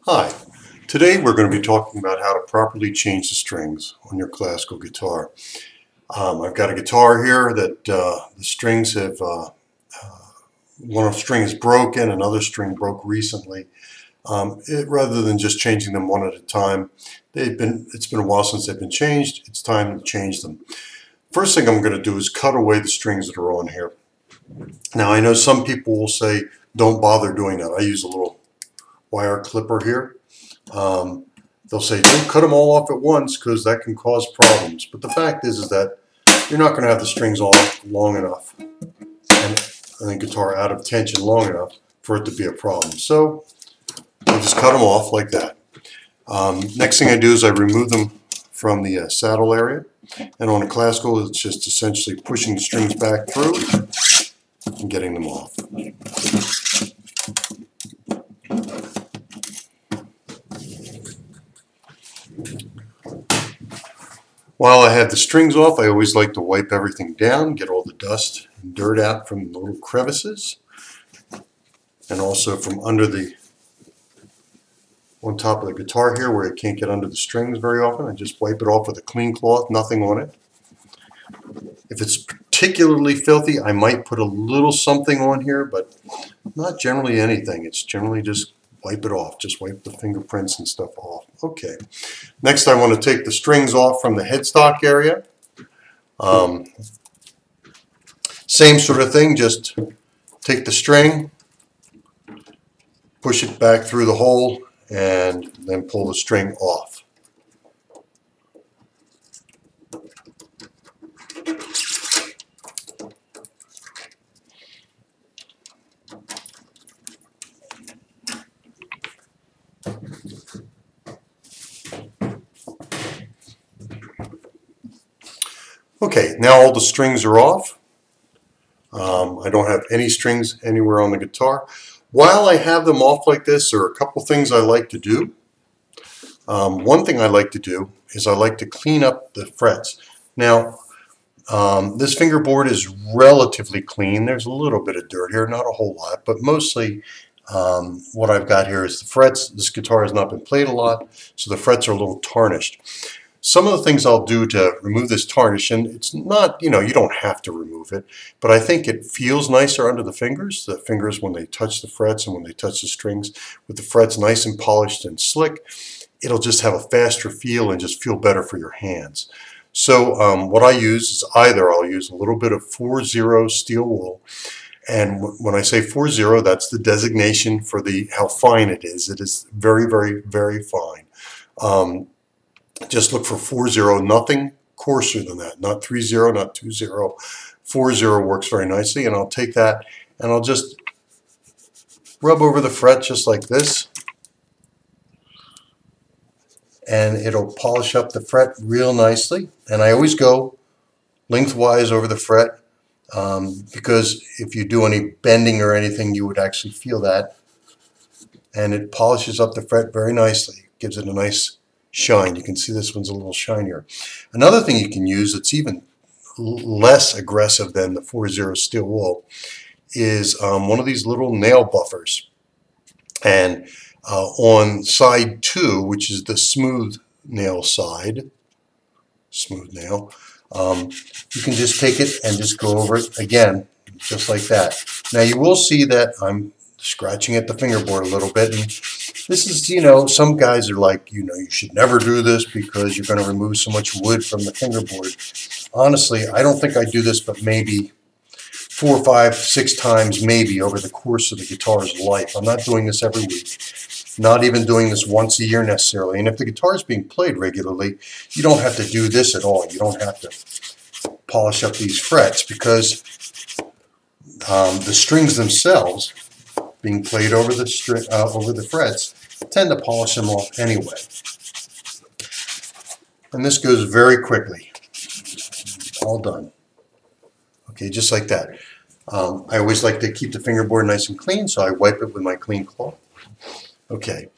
Hi, today we're going to be talking about how to properly change the strings on your classical guitar. I've got a guitar here that the strings have, one string is broken, another string broke recently. Rather than just changing them one at a time, it's been a while since they've been changed. It's time to change them. First thing I'm going to do is cut away the strings that are on here. Now I know some people will say don't bother doing that. I use a little wire clipper here. They'll say don't cut them all off at once because that can cause problems. But the fact is that you're not going to have the strings off long enough and the guitar out of tension long enough for it to be a problem. So I just cut them off like that. Next thing I do is I remove them from the saddle area. And on a classical, it's just essentially pushing the strings back through and getting them off. While I have the strings off, I always like to wipe everything down, get all the dust and dirt out from the little crevices, and also from under on top of the guitar here where it can't get under the strings very often. I just wipe it off with a clean cloth, nothing on it. If it's particularly filthy, I might put a little something on here, but not generally anything. It's generally just wipe it off. Just wipe the fingerprints and stuff off. Okay. Next, I want to take the strings off from the headstock area. Same sort of thing. Just take the string, push it back through the hole, and then pull the string off. Okay, now all the strings are off. I don't have any strings anywhere on the guitar. While I have them off like this, there are a couple things I like to do. One thing I like to do is I like to clean up the frets. Now, this fingerboard is relatively clean. There's a little bit of dirt here, not a whole lot, but mostly what I've got here is the frets. This guitar has not been played a lot, so the frets are a little tarnished. Some of the things I'll do to remove this tarnish, and it's not, you don't have to remove it, but I think it feels nicer under the fingers when they touch the frets and when they touch the strings. With the frets nice and polished and slick, it'll just have a faster feel and just feel better for your hands. So what I use is either I'll use a little bit of 4-0 steel wool, and when I say 4-0, that's the designation for how fine it is. It is very, very, very fine. Just look for 4-0, nothing coarser than that, not 3-0, not 2-0. 4-0 works very nicely, and I'll take that and I'll just rub over the fret just like this, and it'll polish up the fret real nicely. And I always go lengthwise over the fret because if you do any bending or anything, you would actually feel that, and it polishes up the fret very nicely, gives it a nice shine. You can see this one's a little shinier. Another thing you can use that's even less aggressive than the 4-0 steel wool is one of these little nail buffers. And on side 2, which is the smooth nail side, you can just take it and just go over it again, just like that. Now you will see that I'm scratching at the fingerboard a little bit, and this is, some guys are like, you should never do this because you're going to remove so much wood from the fingerboard. Honestly, I don't think I do this but maybe 4, 5, 6 times maybe over the course of the guitar's life. I'm not doing this every week, not even doing this once a year necessarily. And if the guitar is being played regularly, you don't have to do this at all. You don't have to polish up these frets because the strings themselves, being played over the frets, tend to polish them off anyway. And this goes very quickly. All done. Okay, just like that. I always like to keep the fingerboard nice and clean, so I wipe it with my clean cloth. Okay.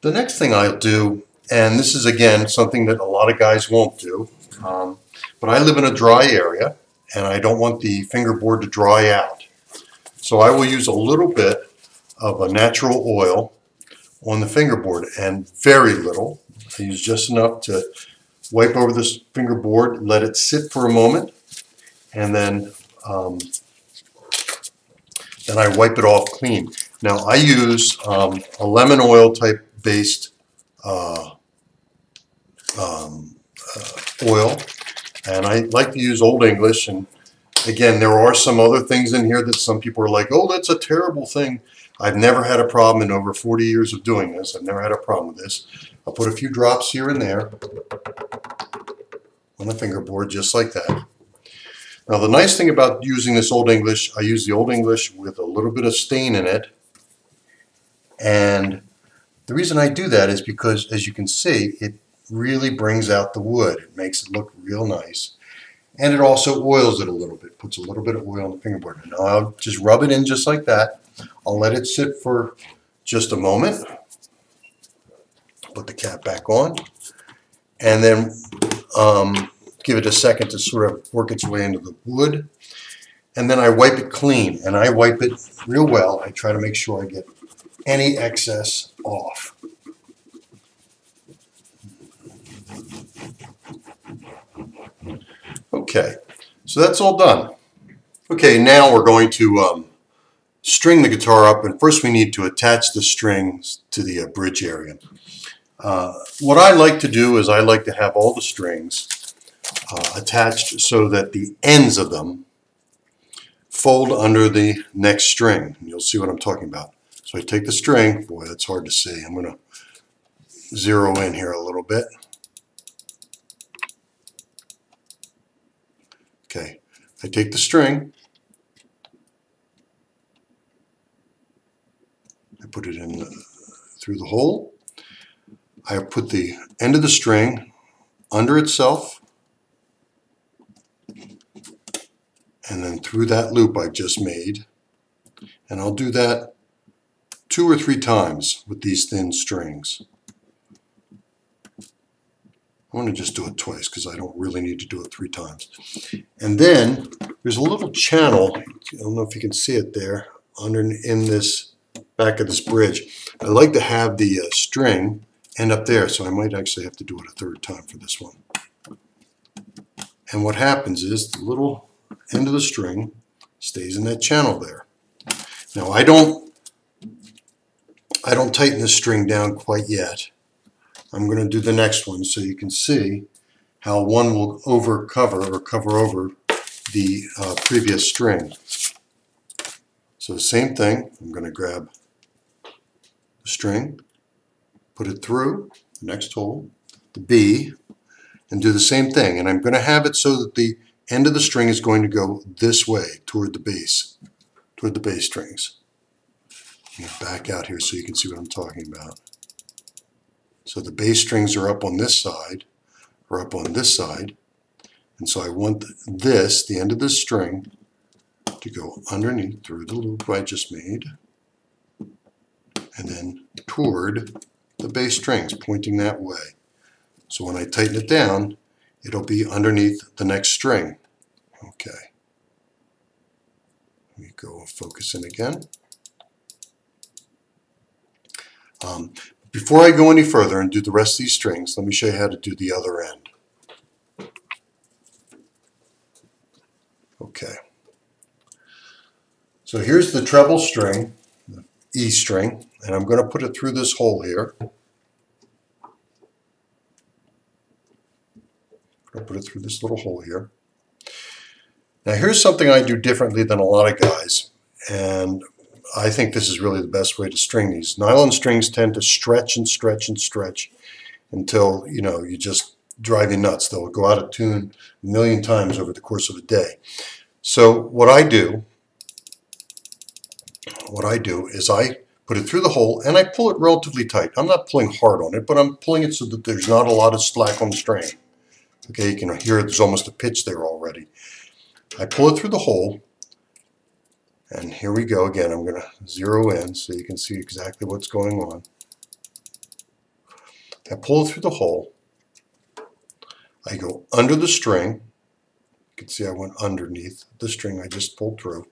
The next thing I'll do, and this is again something that a lot of guys won't do, but I live in a dry area and I don't want the fingerboard to dry out. So I will use a little bit of a natural oil on the fingerboard, and very little. I use just enough to wipe over this fingerboard, let it sit for a moment, and then I wipe it off clean. Now I use a lemon oil type based oil, and I like to use Old English. And again, there are some other things in here that some people are like, oh, that's a terrible thing. I've never had a problem in over 40 years of doing this. I've never had a problem with this. I'll put a few drops here and there on the fingerboard, just like that. Now the nice thing about using this Old English, I use the Old English with a little bit of stain in it. And the reason I do that is because, as you can see, it really brings out the wood. It makes it look real nice. And it also oils it a little bit, puts a little bit of oil on the fingerboard. And now I'll just rub it in just like that. I'll let it sit for just a moment. Put the cap back on. And then give it a second to sort of work its way into the wood. And then I wipe it clean. And I wipe it real well. I try to make sure I get any excess off. Okay, so that's all done. Okay, now we're going to string the guitar up, and first we need to attach the strings to the bridge area. What I like to do is I like to have all the strings attached so that the ends of them fold under the next string. You'll see what I'm talking about. So I take the string, boy, that's hard to see. I'm going to zero in here a little bit. Okay, I take the string, I put it in through the hole. I put the end of the string under itself, and then through that loop I just made. And I'll do that 2 or 3 times with these thin strings. I want to just do it twice because I don't really need to do it 3 times. And then there's a little channel, I don't know if you can see it there, in this back of this bridge. I like to have the string end up there, so I might actually have to do it a 3rd time for this one. And what happens is the little end of the string stays in that channel there. Now I don't tighten the string down quite yet. I'm going to do the next one so you can see how one will cover over the previous string. So same thing, I'm going to grab the string, put it through the next hole, the B, and do the same thing. And I'm going to have it so that the end of the string is going to go this way toward the bass strings. I'm going to back out here so you can see what I'm talking about. So the bass strings are up on this side, or up on this side, and so I want this, the end of this string, to go underneath through the loop I just made, and then toward the bass strings, pointing that way. So when I tighten it down, it'll be underneath the next string. Okay. Let me go focus in again. Before I go any further and do the rest of these strings, let me show you how to do the other end. Okay. So here's the treble string, the E string, and I'm going to put it through this hole here. I'll put it through this little hole here. Now here's something I do differently than a lot of guys, and I think this is really the best way to string these. Nylon strings tend to stretch and stretch and stretch until, you just drive you nuts. They'll go out of tune a million times over the course of a day. So what I do is I put it through the hole and I pull it relatively tight. I'm not pulling hard on it, but I'm pulling it so that there's not a lot of slack on the string. Okay, you can hear there's almost a pitch there already. I pull it through the hole. And here we go again. I'm going to zero in so you can see exactly what's going on. I pull it through the hole. I go under the string. You can see I went underneath the string I just pulled through.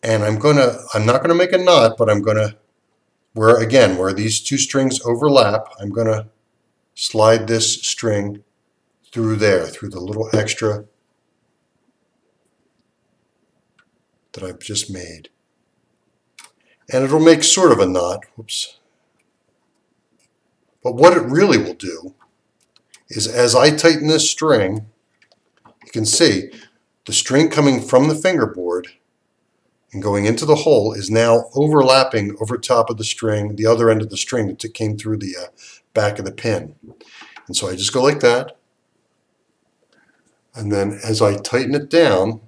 And I'm not going to make a knot, but I'm going to where these two strings overlap, I'm going to slide this string through there, through the little extra that I've just made. And it'll make sort of a knot. Whoops. But what it really will do is as I tighten this string, you can see the string coming from the fingerboard and going into the hole is now overlapping over top of the string, the other end of the string that came through the back of the pin. And so I just go like that. And then as I tighten it down,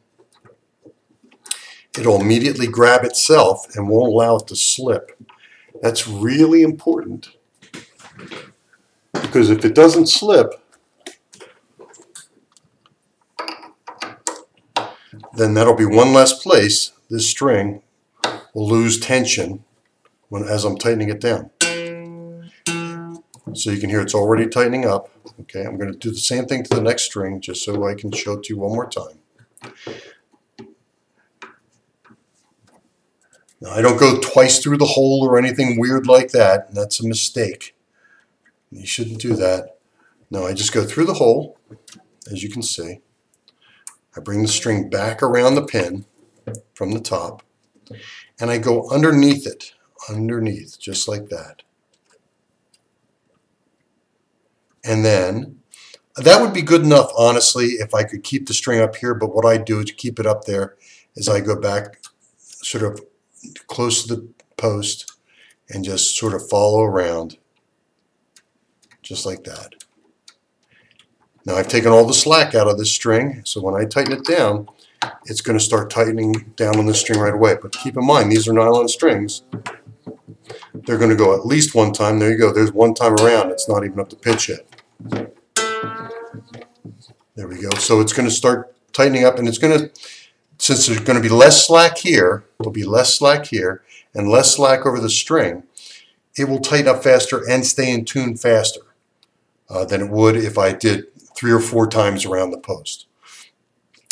it'll immediately grab itself and won't allow it to slip. That's really important, because if it doesn't slip, then that'll be one less place this string will lose tension as I'm tightening it down. So you can hear it's already tightening up. Okay, I'm going to do the same thing to the next string just so I can show it to you one more time. Now, I don't go twice through the hole or anything weird like that, and that's a mistake. You shouldn't do that. No, I just go through the hole, as you can see. I bring the string back around the pin from the top, and I go underneath it, just like that. And then, that would be good enough, honestly, if I could keep the string up here, but what I do to keep it up there is I go back sort of close to the post and just sort of follow around, just like that. Now I've taken all the slack out of this string, so when I tighten it down, it's going to start tightening down on the string right away. But keep in mind, these are nylon strings. They're going to go at least one time. There you go. There's one time around. It's not even up to pitch yet. There we go. So it's going to start tightening up, and it's going to, since there's going to be less slack here, there'll be less slack here, and less slack over the string, it will tighten up faster and stay in tune faster than it would if I did 3 or 4 times around the post.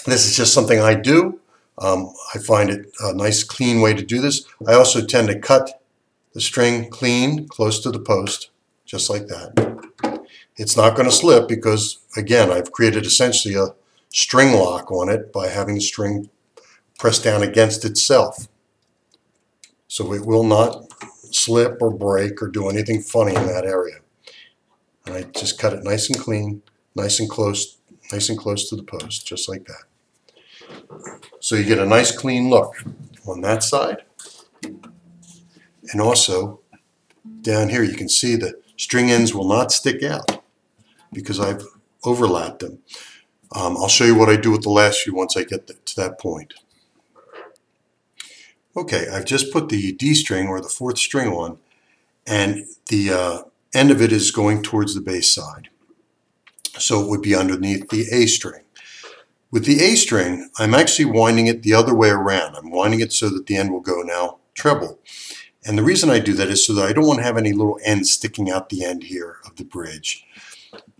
This is just something I do. I find it a nice clean way to do this. I also tend to cut the string clean, close to the post, just like that. It's not going to slip because, again, I've created essentially a string lock on it by having the string press down against itself. So it will not slip or break or do anything funny in that area. And I just cut it nice and clean, nice and close to the post, just like that. So you get a nice clean look on that side. And also down here you can see the string ends will not stick out because I've overlapped them. I'll show you what I do with the last few once I get to that point. Okay, I've just put the D string or the 4th string on, and the end of it is going towards the bass side. So it would be underneath the A string. With the A string, I'm actually winding it the other way around. I'm winding it so that the end will go now treble. And the reason I do that is so that I don't want to have any little ends sticking out the end here of the bridge,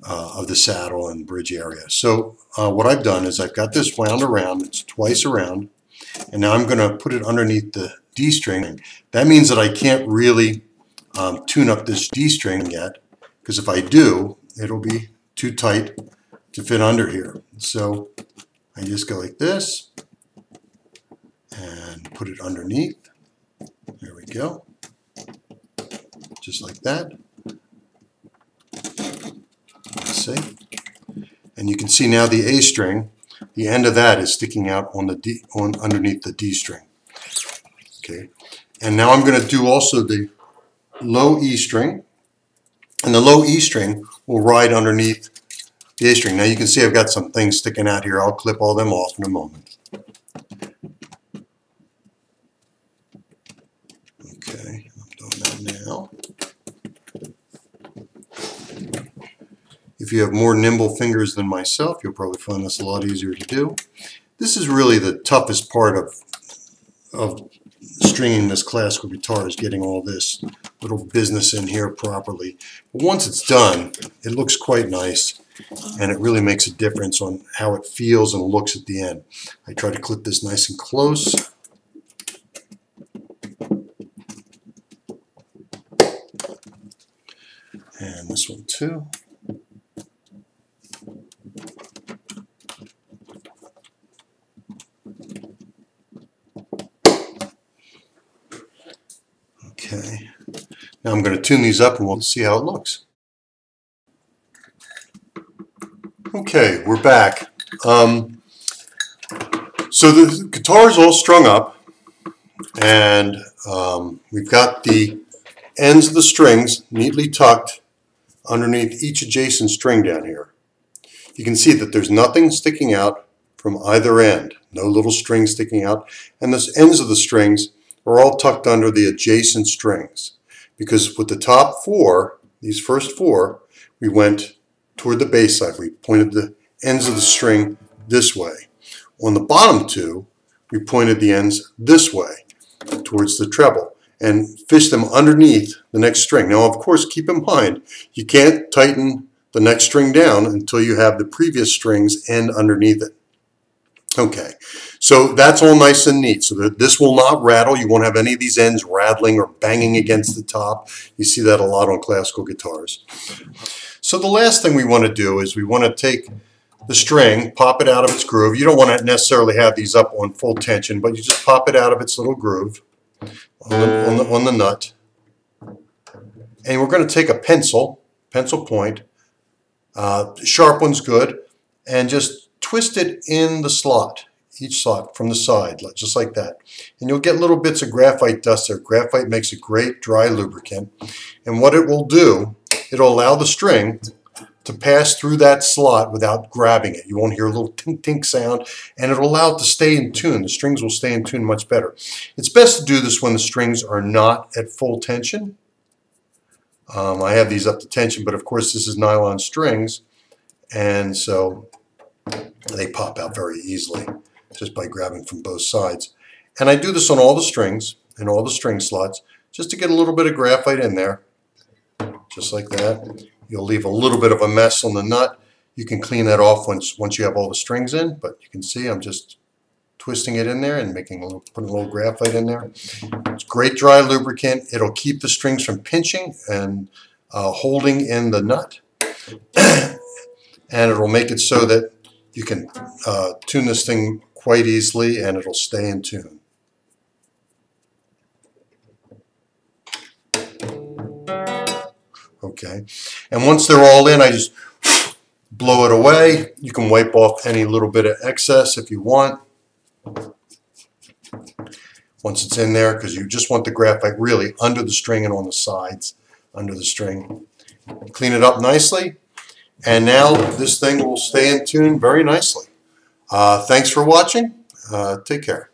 of the saddle and bridge area. So what I've done is I've got this wound around, it's twice around, and now I'm going to put it underneath the D string. That means that I can't really tune up this D string yet, because if I do, it'll be too tight to fit under here. So I just go like this and put it underneath. There we go. Just like that. Let's see. And you can see now the A string, the end of that is sticking out on the underneath the D string. Okay. And now I'm going to do also the low E string. And the low E string will ride underneath the A string. Now you can see I've got some things sticking out here. I'll clip all them off in a moment. Okay, I'm doing that now. If you have more nimble fingers than myself, you'll probably find this a lot easier to do. This is really the toughest part of stringing this classical guitar, is getting all this little business in here properly. But once it's done, it looks quite nice, and it really makes a difference on how it feels and looks at the end. I try to clip this nice and close. too. Okay, now I'm going to tune these up and we'll see how it looks. Okay, we're back. So the guitar is all strung up, and we've got the ends of the strings neatly tucked underneath each adjacent string down here. You can see that there's nothing sticking out from either end, no little string sticking out, and the ends of the strings are all tucked under the adjacent strings, because with the top four, these first four, we went toward the bass side. We pointed the ends of the string this way. On the bottom two, we pointed the ends this way towards the treble and fished them underneath the next string. Now, of course, keep in mind, you can't tighten the next string down until you have the previous strings end underneath it. Okay, so that's all nice and neat. So that this will not rattle. You won't have any of these ends rattling or banging against the top. You see that a lot on classical guitars. So the last thing we want to do is we want to take the string, pop it out of its groove. You don't want to necessarily have these up on full tension, but you just pop it out of its little groove on the nut. And we're going to take a pencil point, sharp one's good, and just twist it in the slot, each slot from the side, just like that. And you'll get little bits of graphite dust there. Graphite makes a great dry lubricant. And what it will do, it'll allow the string to pass through that slot without grabbing it. You won't hear a little tink tink sound, and it'll allow it to stay in tune. The strings will stay in tune much better. It's best to do this when the strings are not at full tension. I have these up to tension, but of course this is nylon strings, and so they pop out very easily just by grabbing from both sides. And I do this on all the strings and all the string slots just to get a little bit of graphite in there, just like that. You'll leave a little bit of a mess on the nut. You can clean that off once you have all the strings in, but you can see I'm just twisting it in there and putting a little graphite in there. It's great dry lubricant. It'll keep the strings from pinching and holding in the nut. And it'll make it so that you can tune this thing quite easily and it'll stay in tune. Okay, and once they're all in, I just blow it away. You can wipe off any little bit of excess if you want. Once it's in there, because you just want the graphite really under the string and on the sides, under the string. Clean it up nicely, and now this thing will stay in tune very nicely. Thanks for watching. Take care.